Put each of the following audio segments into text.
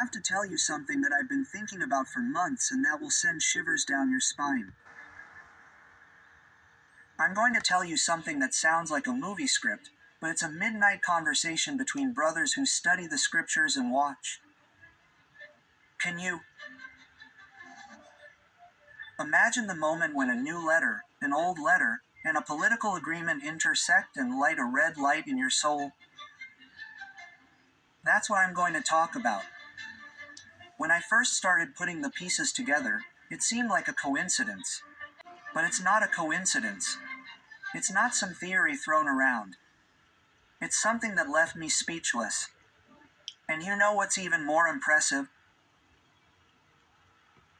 have to tell you something that I've been thinking about for months and that will send shivers down your spine. I'm going to tell you something that sounds like a movie script, but it's a midnight conversation between brothers who study the scriptures and watch. Can you imagine the moment when a new letter, an old letter, and a political agreement intersect and light a red light in your soul? That's what I'm going to talk about. When I first started putting the pieces together, it seemed like a coincidence. But it's not a coincidence. It's not some theory thrown around. It's something that left me speechless. And you know what's even more impressive?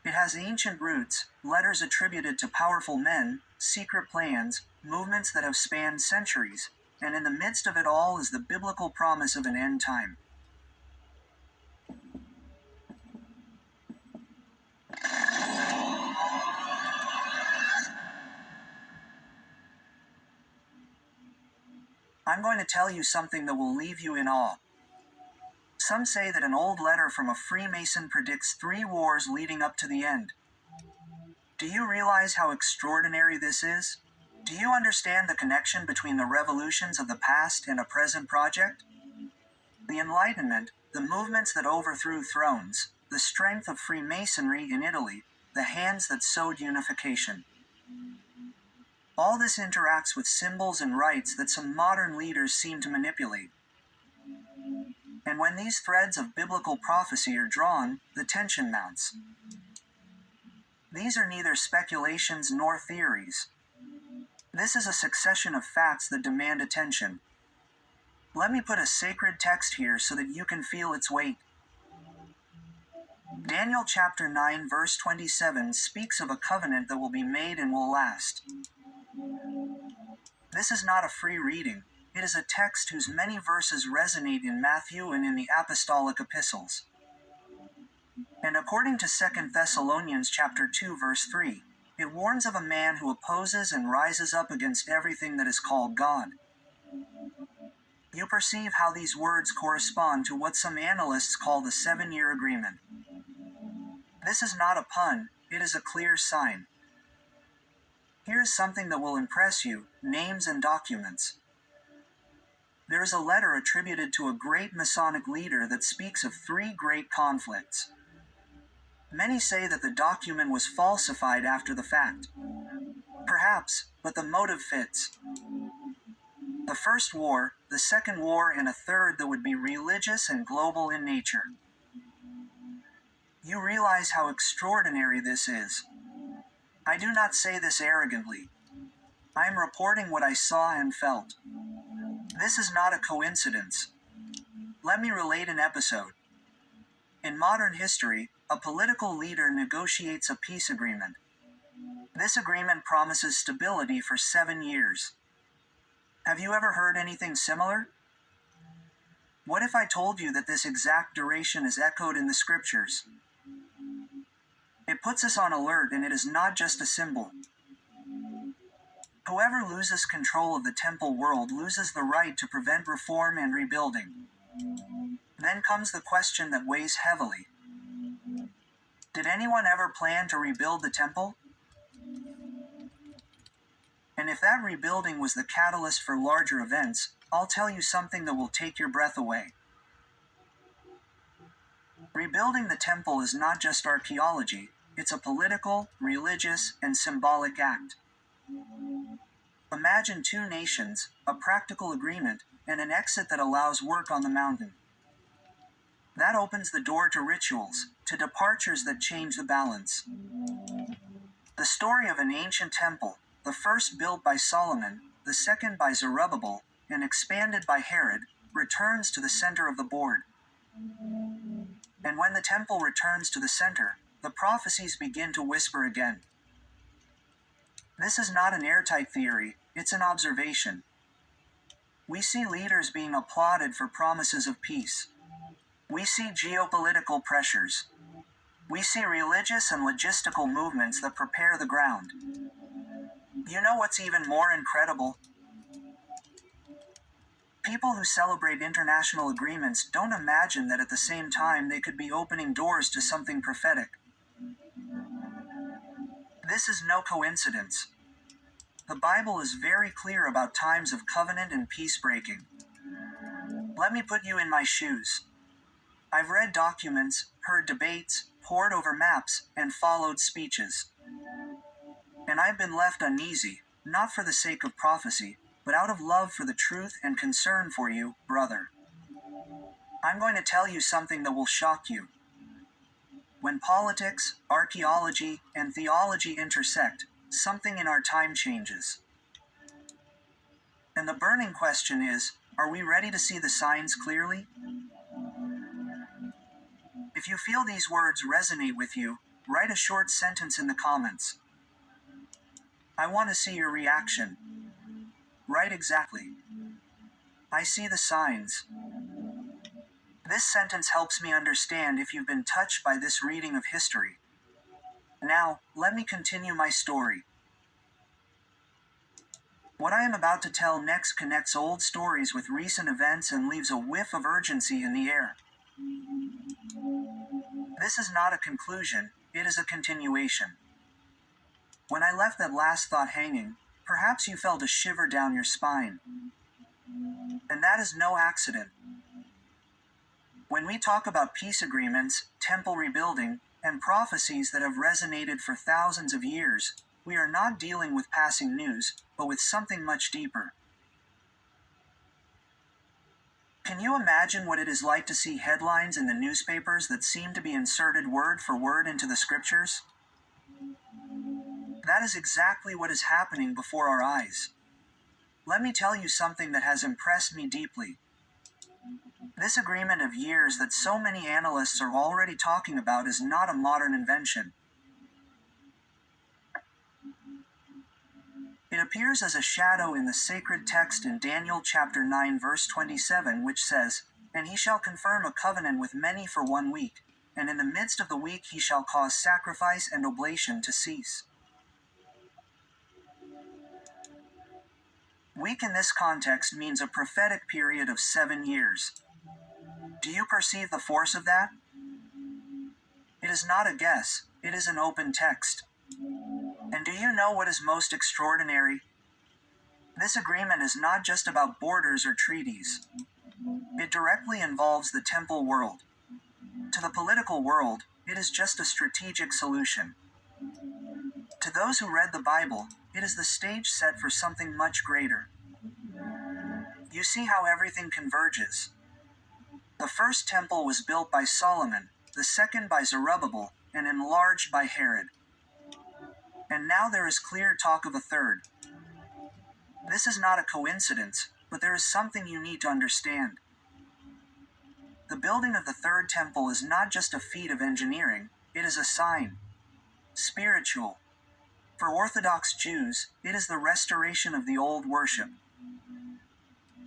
It has ancient roots, letters attributed to powerful men, secret plans, movements that have spanned centuries, and in the midst of it all is the biblical promise of an end time. I'm going to tell you something that will leave you in awe. Some say that an old letter from a Freemason predicts 3 wars leading up to the end. Do you realize how extraordinary this is? Do you understand the connection between the revolutions of the past and a present project? The Enlightenment, the movements that overthrew thrones, the strength of Freemasonry in Italy, the hands that sowed unification. All this interacts with symbols and rites that some modern leaders seem to manipulate. And when these threads of biblical prophecy are drawn, the tension mounts. These are neither speculations nor theories. This is a succession of facts that demand attention. Let me put a sacred text here so that you can feel its weight. Daniel chapter 9 verse 27 speaks of a covenant that will be made and will last. This is not a free reading. It is a text whose many verses resonate in Matthew and in the apostolic epistles. And according to 2 Thessalonians chapter 2 verse 3, it warns of a man who opposes and rises up against everything that is called God. You perceive how these words correspond to what some analysts call the 7-year agreement. This is not a pun, it is a clear sign. Here is something that will impress you: names and documents. There is a letter attributed to a great Masonic leader that speaks of 3 great conflicts. Many say that the document was falsified after the fact. Perhaps, but the motive fits. The first war, the second war, and a third that would be religious and global in nature. You realize how extraordinary this is. I do not say this arrogantly. I am reporting what I saw and felt. This is not a coincidence. Let me relate an episode. In modern history, a political leader negotiates a peace agreement. This agreement promises stability for 7 years. Have you ever heard anything similar? What if I told you that this exact duration is echoed in the scriptures? It puts us on alert, and it is not just a symbol. Whoever loses control of the temple world loses the right to prevent reform and rebuilding. Then comes the question that weighs heavily. Did anyone ever plan to rebuild the temple? And if that rebuilding was the catalyst for larger events, I'll tell you something that will take your breath away. Rebuilding the temple is not just archaeology, it's a political, religious, and symbolic act. Imagine 2 nations, a practical agreement, and an exit that allows work on the mountain. That opens the door to rituals, to departures that change the balance. The story of an ancient temple, the first built by Solomon, the second by Zerubbabel, and expanded by Herod, returns to the center of the board. And when the temple returns to the center, the prophecies begin to whisper again. This is not an airtight theory, it's an observation. We see leaders being applauded for promises of peace. We see geopolitical pressures. We see religious and logistical movements that prepare the ground. You know what's even more incredible? People who celebrate international agreements don't imagine that at the same time they could be opening doors to something prophetic. This is no coincidence. The Bible is very clear about times of covenant and peace breaking. Let me put you in my shoes. I've read documents, heard debates, pored over maps, and followed speeches. And I've been left uneasy, not for the sake of prophecy, but out of love for the truth and concern for you, brother. I'm going to tell you something that will shock you. When politics, archaeology, and theology intersect, something in our time changes. And the burning question is, are we ready to see the signs clearly? If you feel these words resonate with you, write a short sentence in the comments. I want to see your reaction. Write exactly. I see the signs. This sentence helps me understand if you've been touched by this reading of history. Now, let me continue my story. What I am about to tell next connects old stories with recent events and leaves a whiff of urgency in the air. This is not a conclusion, it is a continuation. When I left that last thought hanging, perhaps you felt a shiver down your spine. And that is no accident. When we talk about peace agreements, temple rebuilding, and prophecies that have resonated for thousands of years, we are not dealing with passing news, but with something much deeper. Can you imagine what it is like to see headlines in the newspapers that seem to be inserted word for word into the scriptures? That is exactly what is happening before our eyes. Let me tell you something that has impressed me deeply. This agreement of years that so many analysts are already talking about is not a modern invention. It appears as a shadow in the sacred text in Daniel chapter 9 verse 27, which says, "And he shall confirm a covenant with many for 1 week, and in the midst of the week he shall cause sacrifice and oblation to cease." Week in this context means a prophetic period of 7 years. Do you perceive the force of that? It is not a guess, it is an open text. And do you know what is most extraordinary? This agreement is not just about borders or treaties. It directly involves the temple world. To the political world, it is just a strategic solution. To those who read the Bible, it is the stage set for something much greater. You see how everything converges. The first temple was built by Solomon, the second by Zerubbabel, and enlarged by Herod. And now there is clear talk of a third. This is not a coincidence, but there is something you need to understand. The building of the third temple is not just a feat of engineering, it is a sign. Spiritual. For Orthodox Jews, it is the restoration of the old worship.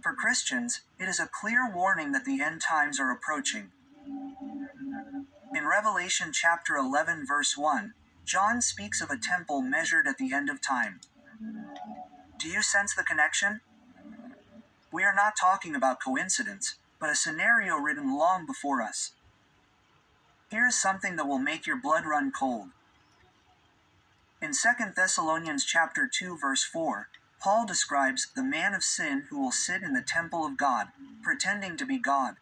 For Christians, it is a clear warning that the end times are approaching. In Revelation chapter 11 verse 1, John speaks of a temple measured at the end of time. Do you sense the connection? We are not talking about coincidence, but a scenario written long before us. Here is something that will make your blood run cold. In 2 Thessalonians chapter 2 verse 4, Paul describes the man of sin who will sit in the temple of God, pretending to be God.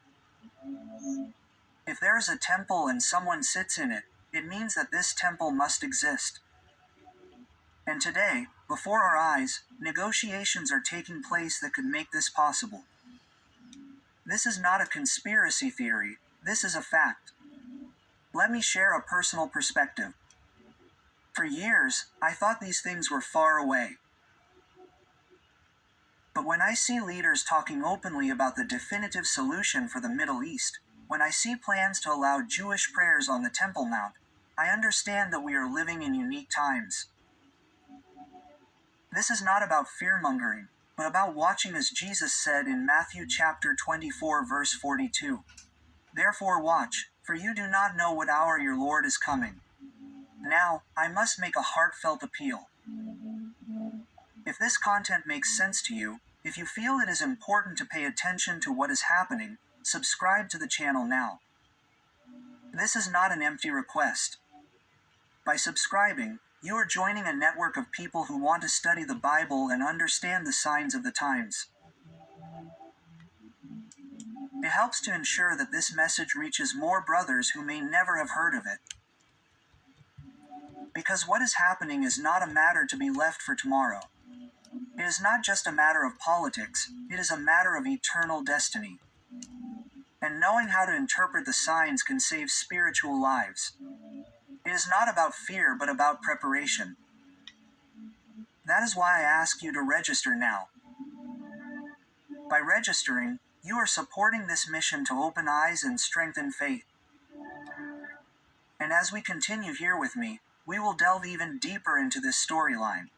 If there is a temple and someone sits in it, it means that this temple must exist. And today, before our eyes, negotiations are taking place that could make this possible. This is not a conspiracy theory, this is a fact. Let me share a personal perspective. For years, I thought these things were far away. But when I see leaders talking openly about the definitive solution for the Middle East, when I see plans to allow Jewish prayers on the Temple Mount, I understand that we are living in unique times. This is not about fear-mongering, but about watching as Jesus said in Matthew chapter 24 verse 42. Therefore watch, for you do not know what hour your Lord is coming. Now, I must make a heartfelt appeal. If this content makes sense to you, If you feel it is important to pay attention to what is happening, subscribe to the channel now. This is not an empty request. By subscribing, you are joining a network of people who want to study the Bible and understand the signs of the times. It helps to ensure that this message reaches more brothers who may never have heard of it. Because what is happening is not a matter to be left for tomorrow. It is not just a matter of politics, it is a matter of eternal destiny. And knowing how to interpret the signs can save spiritual lives. It is not about fear but about preparation. That is why I ask you to register now. By registering, you are supporting this mission to open eyes and strengthen faith. And as we continue here with me, we will delve even deeper into this storyline.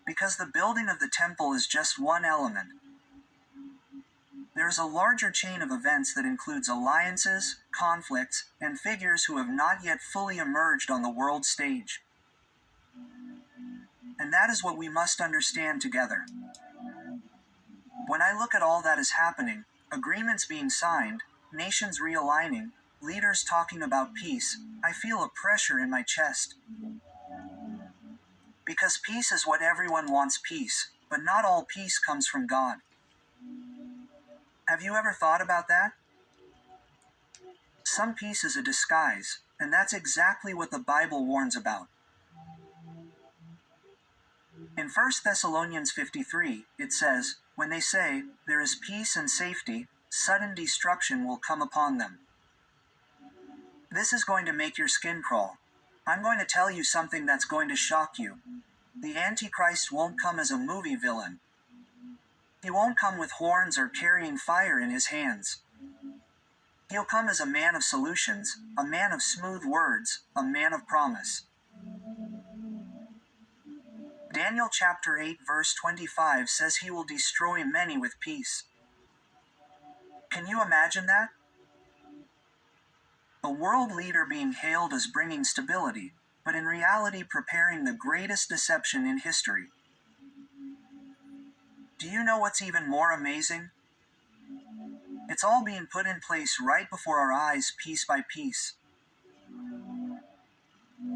Because the building of the temple is just one element. There is a larger chain of events that includes alliances, conflicts, and figures who have not yet fully emerged on the world stage. And that is what we must understand together. When I look at all that is happening, agreements being signed, nations realigning, leaders talking about peace, I feel a pressure in my chest. Because peace is what everyone wants peace, but not all peace comes from God. Have you ever thought about that? Some peace is a disguise, and that's exactly what the Bible warns about. In 1 Thessalonians 53, it says, "When they say, 'There is peace and safety,' sudden destruction will come upon them." This is going to make your skin crawl. I'm going to tell you something that's going to shock you. The Antichrist won't come as a movie villain. He won't come with horns or carrying fire in his hands. He'll come as a man of solutions, a man of smooth words, a man of promise. Daniel chapter 8 verse 25 says he will destroy many with peace. Can you imagine that? A world leader being hailed as bringing stability, but in reality preparing the greatest deception in history. Do you know what's even more amazing? It's all being put in place right before our eyes, piece by piece.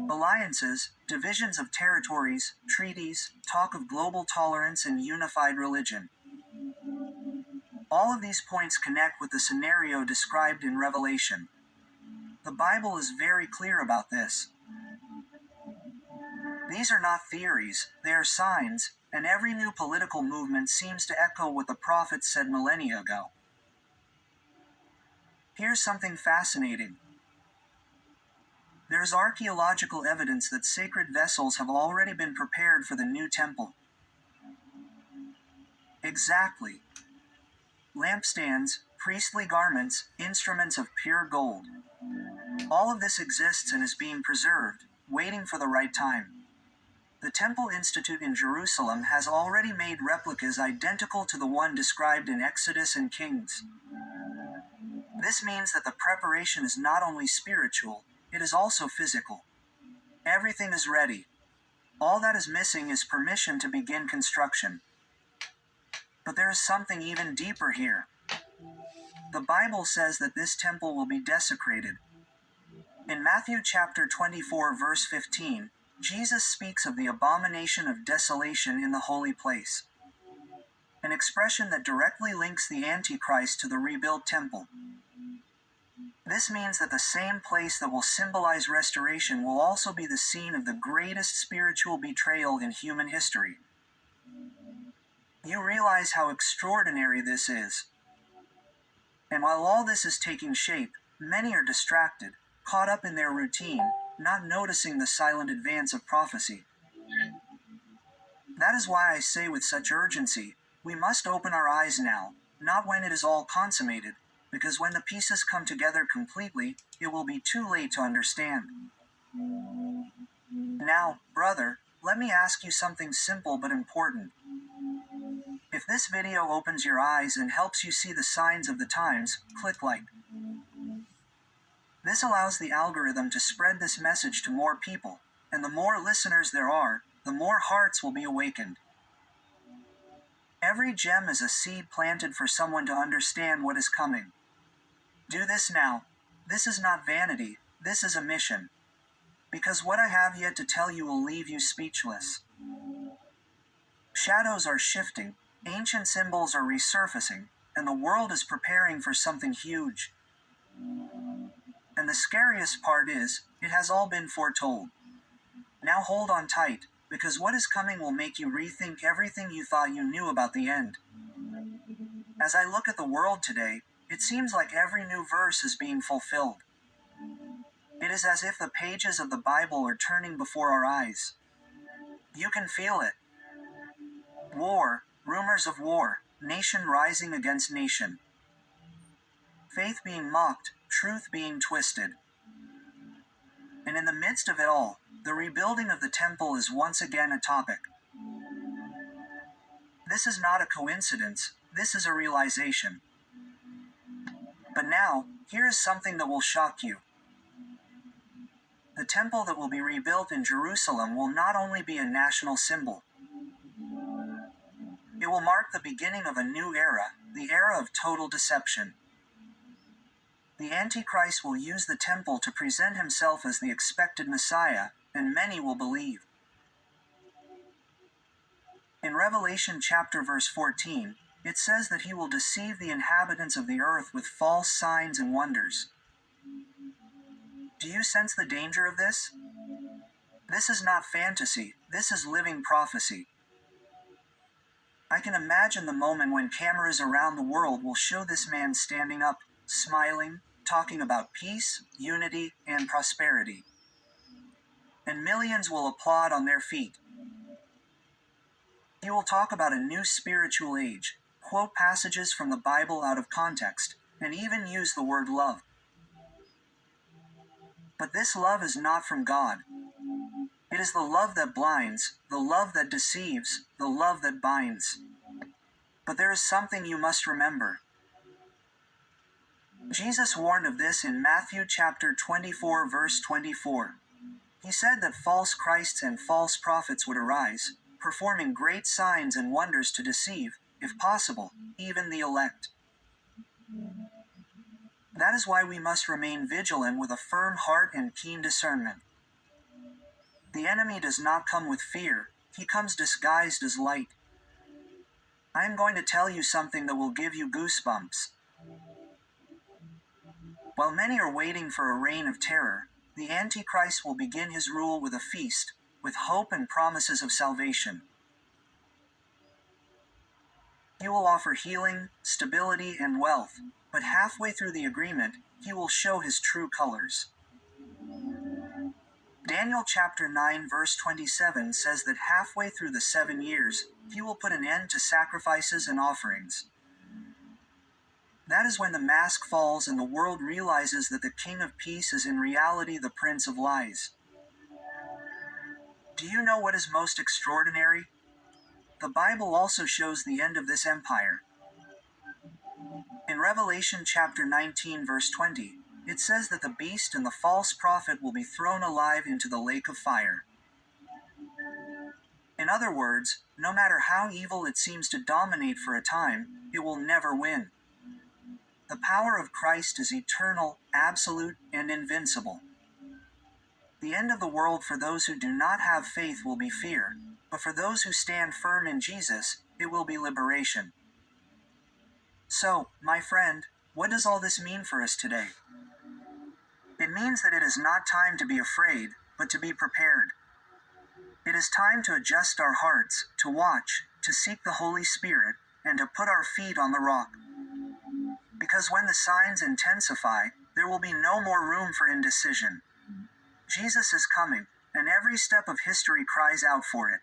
Alliances, divisions of territories, treaties, talk of global tolerance and unified religion. All of these points connect with the scenario described in Revelation. The Bible is very clear about this. These are not theories, they are signs, and every new political movement seems to echo what the prophets said millennia ago. Here's something fascinating. There is archaeological evidence that sacred vessels have already been prepared for the new temple. Exactly. Lampstands, priestly garments, instruments of pure gold. All of this exists and is being preserved, waiting for the right time. The Temple Institute in Jerusalem has already made replicas identical to the one described in Exodus and Kings. This means that the preparation is not only spiritual, it is also physical. Everything is ready. All that is missing is permission to begin construction. But there is something even deeper here. The Bible says that this temple will be desecrated. In Matthew chapter 24 verse 15, Jesus speaks of the abomination of desolation in the holy place. An expression that directly links the Antichrist to the rebuilt temple. This means that the same place that will symbolize restoration will also be the scene of the greatest spiritual betrayal in human history. You realize how extraordinary this is. And while all this is taking shape, many are distracted, caught up in their routine, not noticing the silent advance of prophecy. That is why I say with such urgency, we must open our eyes now, not when it is all consummated, because when the pieces come together completely, it will be too late to understand. Now, brother, let me ask you something simple but important. If this video opens your eyes and helps you see the signs of the times, click like. This allows the algorithm to spread this message to more people, and the more listeners there are, the more hearts will be awakened. Every gem is a seed planted for someone to understand what is coming. Do this now. This is not vanity, this is a mission. Because what I have yet to tell you will leave you speechless. Shadows are shifting, ancient symbols are resurfacing, and the world is preparing for something huge. And the scariest part is, it has all been foretold. Now hold on tight, because what is coming will make you rethink everything you thought you knew about the end. As I look at the world today, it seems like every new verse is being fulfilled. It is as if the pages of the Bible are turning before our eyes. You can feel it. War, rumors of war, nation rising against nation. Faith being mocked, truth being twisted. And in the midst of it all, the rebuilding of the temple is once again a topic. This is not a coincidence, this is a realization. But now, here is something that will shock you. The temple that will be rebuilt in Jerusalem will not only be a national symbol. It will mark the beginning of a new era, the era of total deception. The Antichrist will use the temple to present himself as the expected Messiah, and many will believe. In Revelation chapter verse 14, it says that he will deceive the inhabitants of the earth with false signs and wonders. Do you sense the danger of this? This is not fantasy, this is living prophecy. I can imagine the moment when cameras around the world will show this man standing up, smiling, talking about peace, unity, and prosperity. And millions will applaud on their feet. He will talk about a new spiritual age, quote passages from the Bible out of context, and even use the word love. But this love is not from God. It is the love that blinds, the love that deceives, the love that binds. But there is something you must remember. Jesus warned of this in Matthew chapter 24 verse 24. He said that false Christs and false prophets would arise, performing great signs and wonders to deceive, if possible, even the elect. That is why we must remain vigilant with a firm heart and keen discernment. The enemy does not come with fear, he comes disguised as light. I am going to tell you something that will give you goosebumps. While many are waiting for a reign of terror, the Antichrist will begin his rule with a feast, with hope and promises of salvation. He will offer healing, stability, and wealth, but halfway through the agreement, he will show his true colors. Daniel chapter 9 verse 27 says that halfway through the 7 years, he will put an end to sacrifices and offerings. That is when the mask falls and the world realizes that the King of Peace is in reality the Prince of Lies. Do you know what is most extraordinary? The Bible also shows the end of this empire. In Revelation chapter 19 verse 20, it says that the beast and the false prophet will be thrown alive into the lake of fire. In other words, no matter how evil it seems to dominate for a time, it will never win. The power of Christ is eternal, absolute, and invincible. The end of the world for those who do not have faith will be fear, but for those who stand firm in Jesus, it will be liberation. So, my friend, what does all this mean for us today? It means that it is not time to be afraid, but to be prepared. It is time to adjust our hearts, to watch, to seek the Holy Spirit, and to put our feet on the rock. Because when the signs intensify, there will be no more room for indecision. Jesus is coming, and every step of history cries out for it.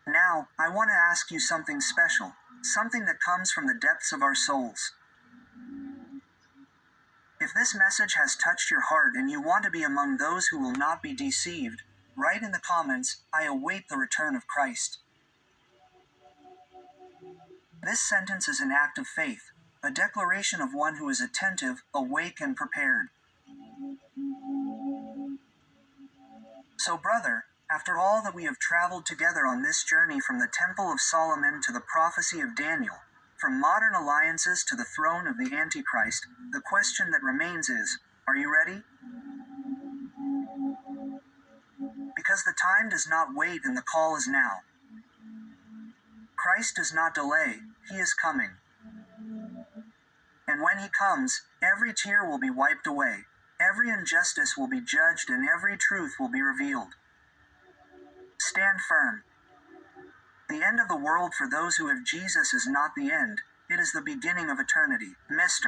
Now, I want to ask you something special, something that comes from the depths of our souls. If this message has touched your heart and you want to be among those who will not be deceived, write in the comments, "I await the return of Christ." This sentence is an act of faith, a declaration of one who is attentive, awake, and prepared. So brother, After all that we have traveled together on this journey from the Temple of Solomon to the prophecy of Daniel, from modern alliances to the throne of the Antichrist, the question that remains is, are you ready? Because the time does not wait and the call is now. Christ does not delay, he is coming. And when he comes, every tear will be wiped away, every injustice will be judged, and every truth will be revealed. Stand firm. The end of the world for those who have Jesus is not the end, it is the beginning of eternity. Mr.